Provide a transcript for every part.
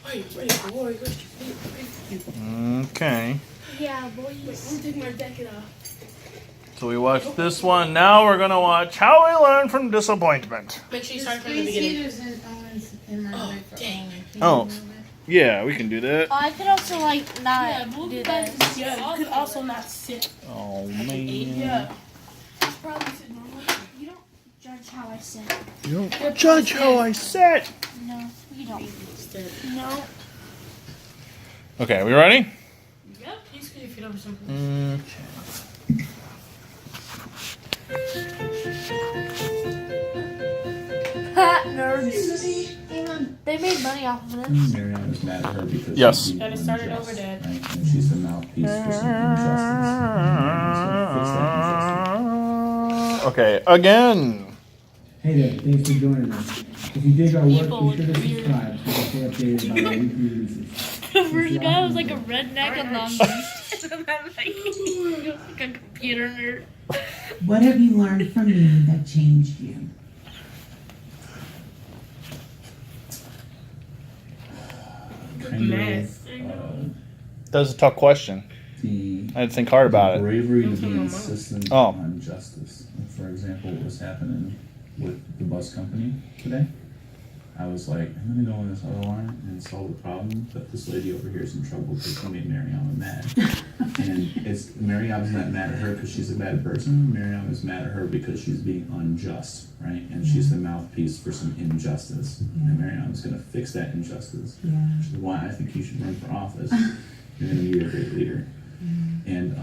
Wait, boy. Okay. Yeah, boys. Wait, let me take my jacket off. So we watched this one. Now we're gonna watch How We Learn from Disappointment. Make sure you The start from the space beginning. heater's in my Oh, micro. dang. Oh. Yeah, we can do that. Oh, I could also like not Yeah, do you that. guys, you could also not sit. Oh Like an man. eight. Yeah. Probably sit normal. You don't judge how I sit. You don't judge how I sit. No, you don't. Sit. No. Okay, we ready? Yep. You scoot your feet over something. Okay. Ha, nerds. They made money off of this. Marianne is mad at her because Yes. she's being Gotta start it unjust, over, Dad. right? And she's the mouthpiece for some injustice. And Marianne's gonna fix that injustice. Okay, again. Hey there, thanks for joining us. If you dig our People work, be sure to with weird- subscribe so you stay updated about our weekly releases. The first guy was like a redneck on Long Beach. And then he was like a computer nerd. What have you learned from me that changed you? Kind Mess. of That's a tough question. the I had to think hard about it. bravery to Don't be tell my mom. insistent Oh. on justice. Like, for example, what was happening with the bus company today. I was like, I'm gonna go in this other line and solve the problem, but this lady over here is in trouble because she made Mariana mad. And it's Mariana's not mad at her because she's a bad person. Mariana is mad at her because she's being unjust, right? And she's the mouthpiece for some injustice. And Mariana's gonna fix that injustice. Yeah. Which is why I think you should run for office. You're gonna be a great leader. And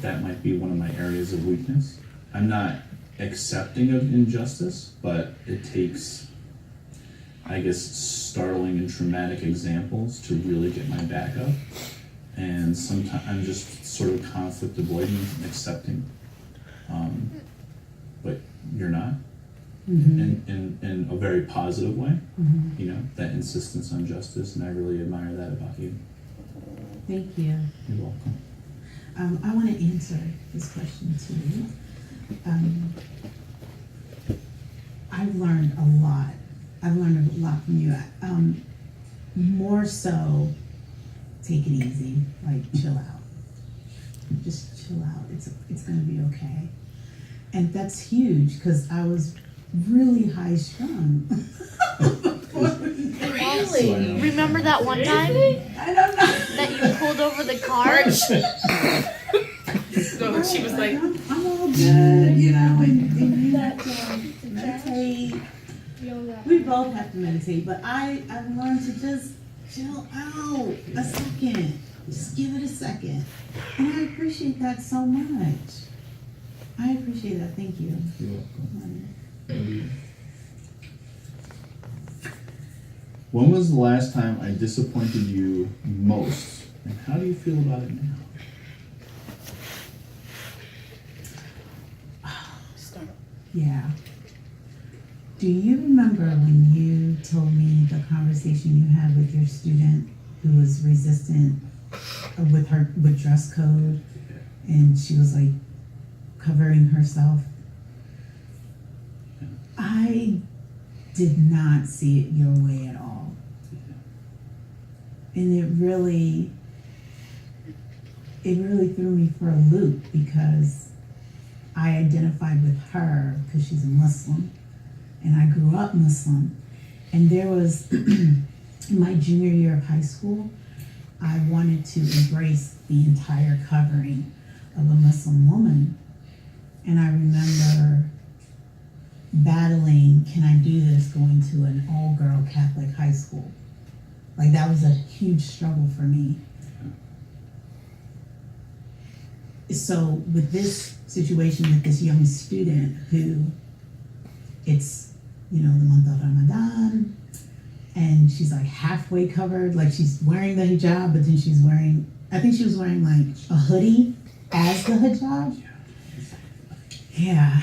that might be one of my areas of weakness. I'm not accepting of injustice, but it takes, I guess, startling and traumatic examples to really get my back up. And sometimes I'm just sort of conflict avoiding and accepting. But you're not. In a very positive way, you know, that insistence on justice, and I really admire that about you. Thank you. You're welcome. I want to answer this question too. I've learned a lot. I've learned a lot from you. More so, take it easy. Like, chill out. Just chill out. It's gonna be okay. And that's huge because I was really high strung. Really? Remember that one time I don't know. that you pulled over the car? So she was like, I'm all good, you know, and you have to meditate. We both have to meditate, but I've learned to just chill out a second. Just give it a second. And I appreciate that so much. I appreciate that. Thank you. You're welcome. When was the last time I disappointed you most? And how do you feel about it now? start. Yeah. Do you remember when you told me the conversation you had with your student who was resistant with dress code, and she was like covering herself? I did not see it your way at all. And it really threw me for a loop because I identified with her because she's a Muslim and I grew up Muslim. And there was, in my junior year of high school, I wanted to embrace the entire covering of a Muslim woman. And I remember battling, can I do this, going to an all-girl Catholic high school. Like, that was a huge struggle for me. So with this situation with this young student who, it's, you know, the month of Ramadan, and she's like halfway covered, like she's wearing the hijab, but then she's wearing, I think she was wearing like a hoodie as the hijab. Yeah,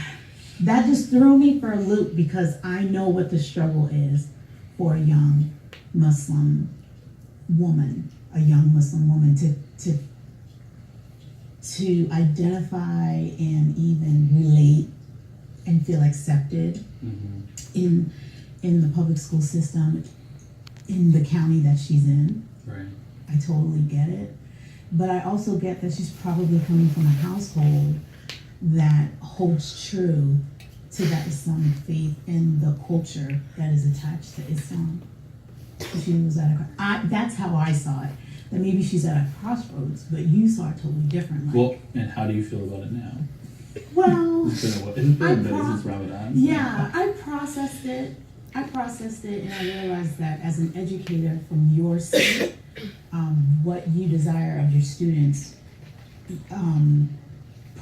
that just threw me for a loop because I know what the struggle is for a young Muslim woman, to identify and even relate and feel accepted in the public school system. in the county that she's in. Right. I totally get it. But I also get that she's probably coming from a household that holds true to that Islamic faith and the culture that is attached to Islam. She was at that's how I saw it. That maybe she's at a crossroads, but you saw it totally different. Like, Well, and how do you feel about it now? well, It's been a bit pro- since Ramadan. So. yeah, I processed it, and I realized that as an educator from your seat, what you desire of your students,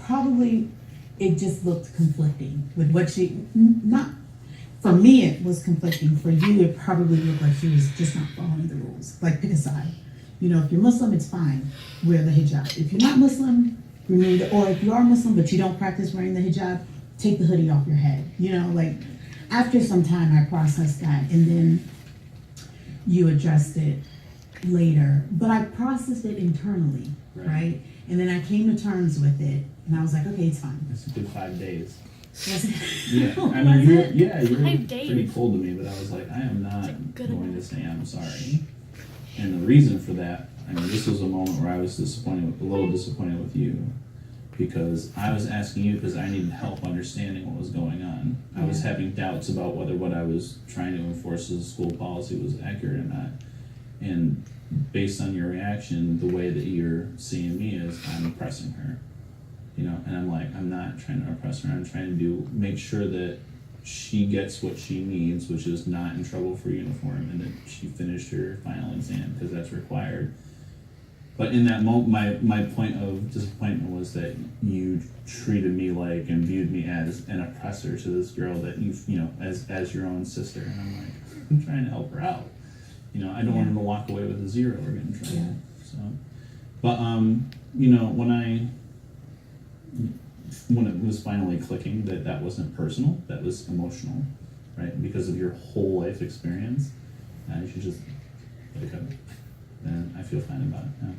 probably it just looked conflicting with what she, not, for me it was conflicting, for you it probably looked like she was just not following the rules. Like, pick a side. You know, if you're Muslim, it's fine, wear the hijab. If you're not Muslim, remove it. Or if you are Muslim but you don't practice wearing the hijab, take the hoodie off your head. You know, like, after some time I processed that, and then you addressed it later. But I processed it internally, right? And then I came to terms with it, and I was like, okay, it's fine. It's a good 5 days. Was it? Yeah, I Was mean, it? you were 5 days. pretty cold to me, but I was like, I am not good going to amount. say I'm sorry. And the reason for that, I mean, this was a moment where I was a little disappointed with you, because I was asking you because I needed help understanding what was going on. I was having doubts about whether what I was trying to enforce as a school policy was accurate or not. And based on your reaction, the way that you're seeing me is I'm oppressing her. You know, and I'm like, I'm not trying to oppress her. I'm trying to make sure that she gets what she needs, which is not in trouble for uniform, and that she finished her final exam because that's required. But in that moment, my point of disappointment was that you treated me like and viewed me as an oppressor to this girl that you know, as your own sister. And I'm like, I'm trying to help her out. You know, I don't want her to walk away with a 0 or get in trouble. Yeah. So, but you know, when it was finally clicking that that wasn't personal, that was emotional, right? Because of your whole life experience, you should just let it go. And I feel fine about it now.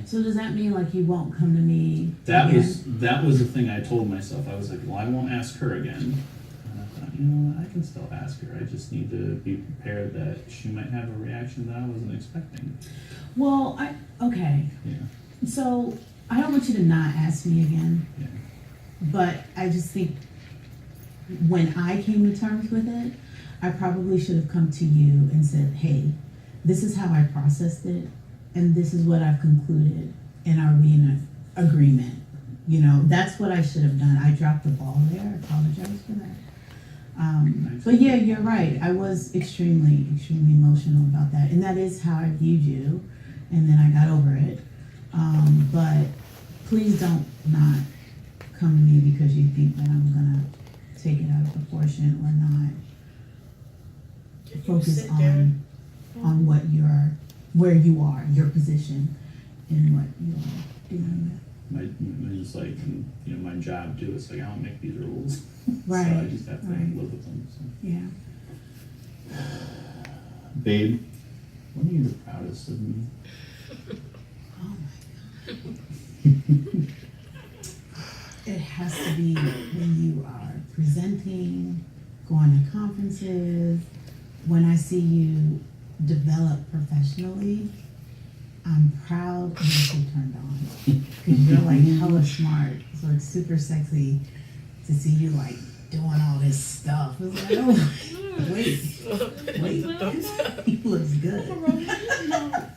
So does that mean like you won't come to me that again? was the thing I told myself. I was like, well, I won't ask her again. And I thought, you know what, I can still ask her. I just need to be prepared that she might have a reaction that I wasn't expecting. Well, okay. Yeah. So I don't want you to not ask me again. Yeah. But I just think when I came to terms with it, I probably should have come to you and said, hey, this is how I processed it, and this is what I've concluded, and are we in agreement? You know, that's what I should have done. I dropped the ball there. I apologize for that. But yeah, you're right. I was extremely, extremely emotional about that, and that is how I viewed you, and then I got over it. But please don't not come to me because you think that I'm gonna take it out of proportion or not focus on what where you are, your position, and what you are doing. It's like, you know, my job too. It's like I don't make these rules, Right. So I just have to Right. live with them. So. Yeah. Babe, when are you the proudest of me? Oh my God. It has to be when you are presenting, going to conferences, when I see you develop professionally. I'm proud and also turned on. Because you're like hella smart. So it's super sexy to see you like doing all this stuff. It's like, oh, wait. He looks good.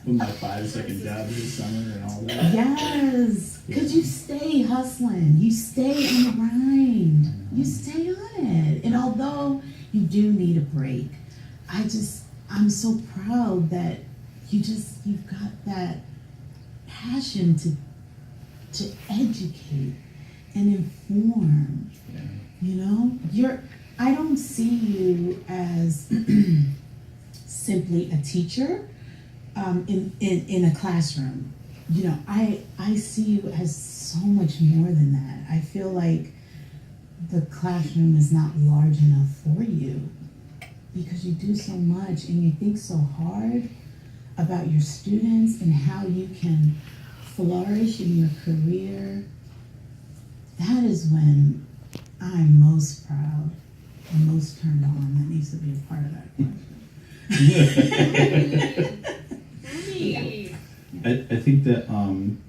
With my 5-second job this summer and all that. Yes. Because you stay hustling. You stay on the grind. You stay on it. And although you do need a break, I'm so proud that you've got that passion to educate and inform. Yeah. You know, I don't see you as simply a teacher in a classroom. You know, I see you as so much more than that. I feel like the classroom is not large enough for you because you do so much and you think so hard about your students and how you can flourish in your career. That is when I'm most proud and most turned on. That needs to be a part of that question. Mommy. I think that I'm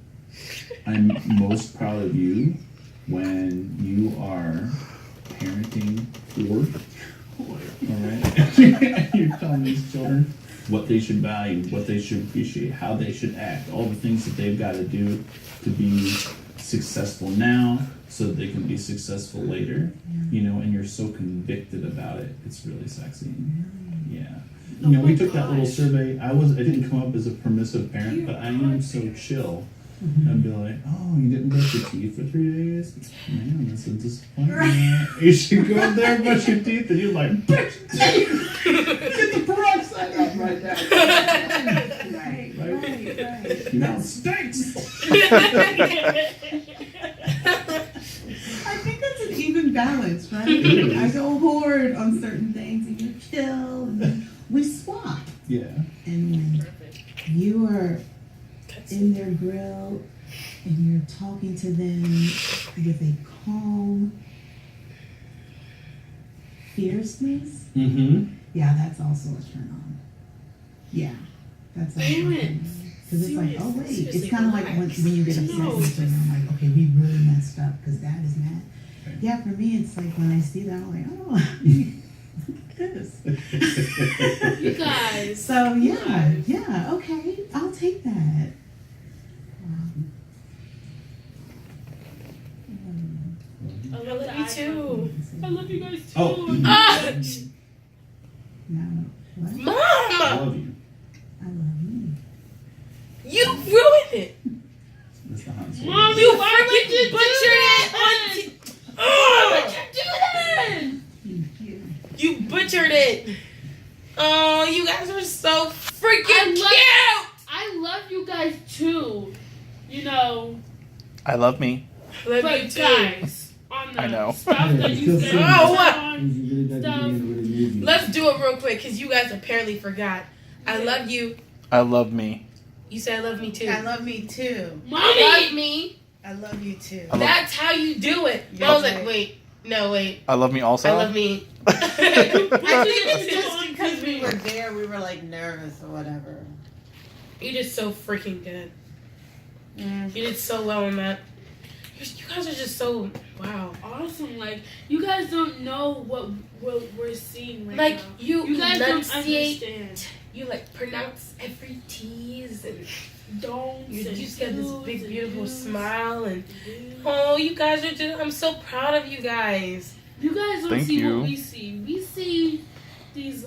most proud of you when you are parenting for. Alright? You're telling these children what they should value, what they should appreciate, how they should act, all the things that they've got to do to be successful now so that they can be successful later. You know, and you're so convicted about it. It's really sexy. Yeah. You know, we took that little survey. I didn't come up as a permissive parent, but I am so chill. I'd be like, oh, you didn't brush your teeth for 3 days? Man, that's a disappointment. You should go up there and brush your teeth, and you're like, brush your teeth! Get the peroxide out right now. Right. Now it stinks! I think that's an even balance, right? It is. I go hard on certain things and you're chill and then we swap. Yeah. And when you are in their grill and you're talking to them with a calm fierceness, yeah, that's also a turn on. Yeah, that's also a turn on. Because it's like, oh wait, it's kind of like when you get upset with someone, I'm like, okay, we really messed up because Dad is mad. Yeah, for me, it's like when I see that, I'm like, oh, look at this. You guys. So yeah, okay, I'll take that. I love you too. I love you guys too. Oh. Ah! Now, what? I Mom! love you. I love you. You ruined it. That's the hot Mom, You why would you freaking butchered it on Why would you do that? You butchered it. Oh, you guys are so freaking I cute. I love you guys too. You know, I love me. Love but you too. guys, on the I know. stuff that you said, Oh, what? You really got to be really need you. Let's do it real quick because you guys apparently forgot. I love you. I love me. You said I love me too. I love me too. Mommy. Love me. I love you too. I love- That's how you do it. Yeah. I was like, wait. No, wait. I love me also. I love me. I think it's just because we were there, we were like nervous or whatever. You did so freaking good. Mm. You did so well on that. You guys are just so wow. Awesome. Like, you guys don't know what we're seeing right Like now. you guys don't enunciate. understand. You like pronounce every T's and Don't. you just got this big beautiful smile and You oh, you guys are just. I'm so proud of you guys. guys don't Thank see you. what we see. We see these.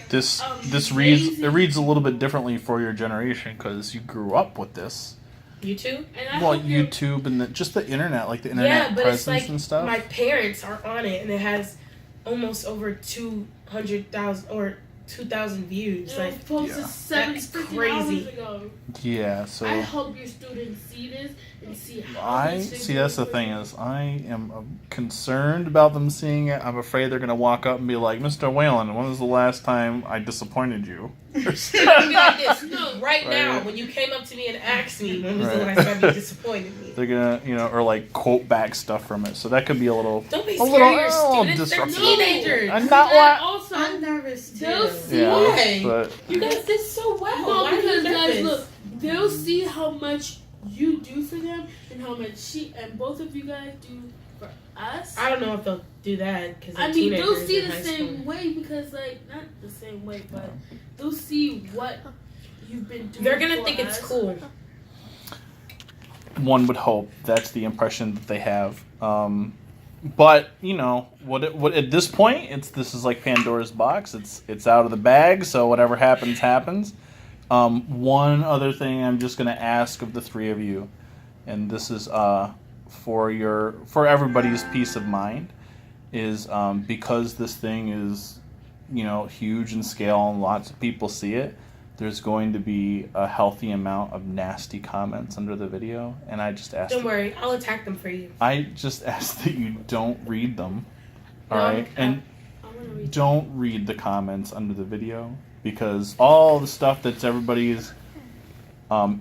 This reads a little bit differently for your generation because you grew up with this. You too? And I Well, hope you're- YouTube and just the internet, like the Yeah, internet but it's presence like and stuff. my parents are on it and it has almost over 200,000 or 2,000 views. It Like was posted Yeah. 7 That's freaking crazy. hours ago. Yeah, so I hope your students see this and see how I much they see. That's the do thing for is, I am concerned about them seeing it. I'm afraid they're gonna walk up and be like, "Mr. Whalen, when was the last time I disappointed you?" I'm gonna be like this. No. Right now, Right. when you came up to me and asked me when was the Right. last time you disappointed me. They're gonna, or like quote back stuff from it. So that could be a little. Don't be a scared little, of your a little students. They're disruptive. teenagers. I'm And not what. also, I'm nervous too. they'll see. Yeah, Why? but You guys did so well. No, Why are you because guys, nervous? look, they'll see how much you do for them and how much she and both of you guys do for us. I don't know if they'll do that because I mean, they'll see the same way because, like, not the same way, but they'll see what you've been doing. They're gonna for think it's us. cool. one would hope that's the impression that they have. But what at this point, this is like Pandora's box. It's out of the bag. So whatever happens, happens. One other thing I'm just gonna ask of the three of you, and this is for everybody's peace of mind, is because this thing is huge in scale and lots of people see it. There's going to be a healthy amount of nasty comments under the video, and I just ask. Don't worry, I'll attack them for you. I just ask that you don't read them, all No, right? And I wanna read don't read the comments under the video because all the stuff that's everybody's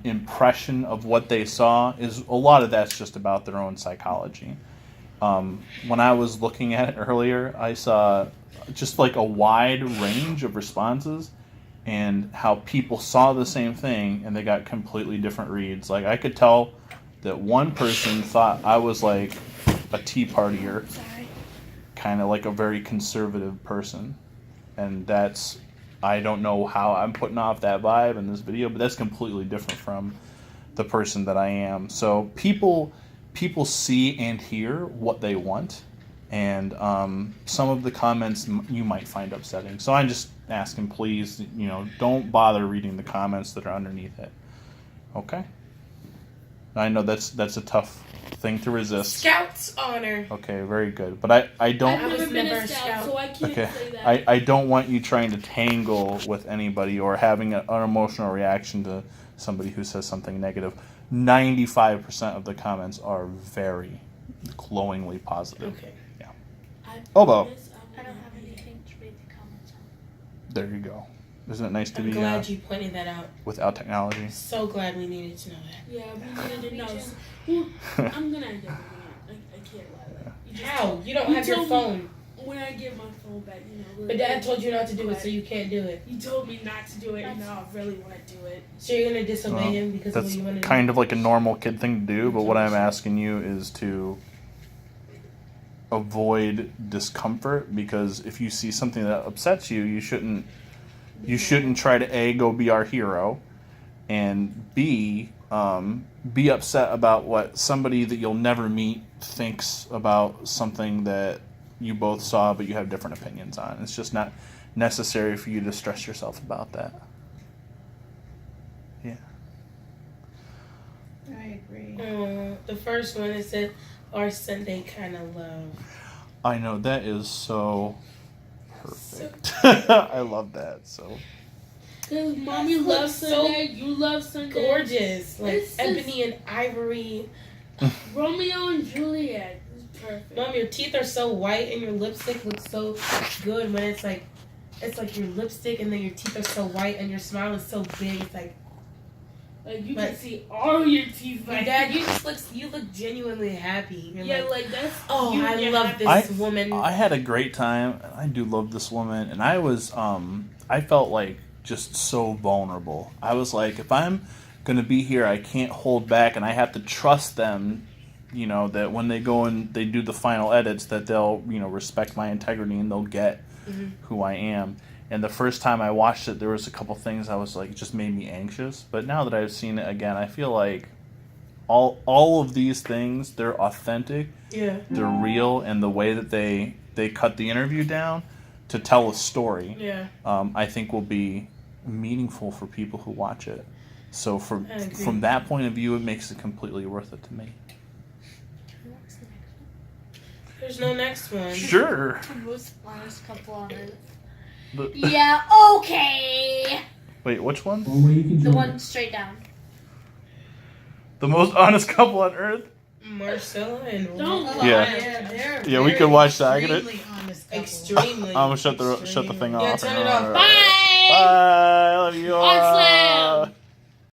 impression of what they saw is a lot of that's just about their own psychology. When I was looking at it earlier, I saw just like a wide range of responses and how people saw the same thing and they got completely different reads. Like I could tell that one person thought I was like a Tea Partier, kind of like a very conservative person. And that's, I don't know how I'm putting off that vibe in this video, but that's completely different from the person that I am. So people see and hear what they want, and some of the comments you might find upsetting. So I'm just asking, please, don't bother reading the comments that are underneath it. Okay? I know that's a tough thing to resist. Scout's honor. Okay, very good. But I don't. I've never been never a a scout, scout. so I can't Okay, say that. I don't want you trying to tangle with anybody or having an emotional reaction to somebody who says something negative. 95% of the comments are very glowingly positive. Okay. Obo. I don't have anything to read the comments on. There you go. Isn't it nice to I'm be glad you pointed that out. without technology? So glad we needed to know that. Yeah, we needed to know. Well, I'm gonna end up doing it. I can't lie. You just How? told- You don't have your told phone. me when I get my phone back, But Dad told you not to do it, so you can't do it. You told me not to do it, and now I really want to do it. So you're gonna disobey Well, him because of what That's you want to kind of like a normal kid thing to do, but what I'm asking you is to avoid discomfort, because if you see something that upsets you, you shouldn't try to A, go be our hero, and B, be upset about what somebody that you'll never meet thinks about something that you both saw but you have different opinions on. It's just not necessary for you to stress yourself about that. Yeah. I agree. The first one, it said, our Sunday kind of love. I know, that is so perfect. I love that. So Cause mommy That loves looks so Sunday, you love Sunday. Gorgeous. Like It's just- ebony and ivory. Romeo and Juliet is perfect. Mom, your teeth are so white and your lipstick looks so good when it's like your lipstick and then your teeth are so white and your smile is so big. It's like, You But- can see all your teeth. Like Dad, you look genuinely happy. You're yeah, like, like that's. oh, you, I you're love happy. this woman. I had a great time. I do love this woman, and I was I felt like just so vulnerable. I was like, if I'm gonna be here, I can't hold back, and I have to trust them. That when they go and they do the final edits, that they'll respect my integrity and they'll get who I am. And the first time I watched it, there was a couple things I was like, it just made me anxious. But now that I've seen it again, I feel like all of these things, they're authentic, yeah. they're real, and the way that they cut the interview down to tell a story, Yeah. I think will be meaningful for people who watch it. So I agree. from that point of view, it makes it completely worth it to me. There's no next one. Sure. The most honest couple on earth. The- Yeah, okay. Wait, which one? One way you can The join one us. straight down. The most honest couple on earth? Marcella and Don't Ron. lie. Yeah. They're Yeah, we very could watch that. I gotta- extremely honest couple. Extremely. I'm gonna shut the thing off. Yeah, turn it off. Alright. Bye! Bye. I love you all. ODSLAM!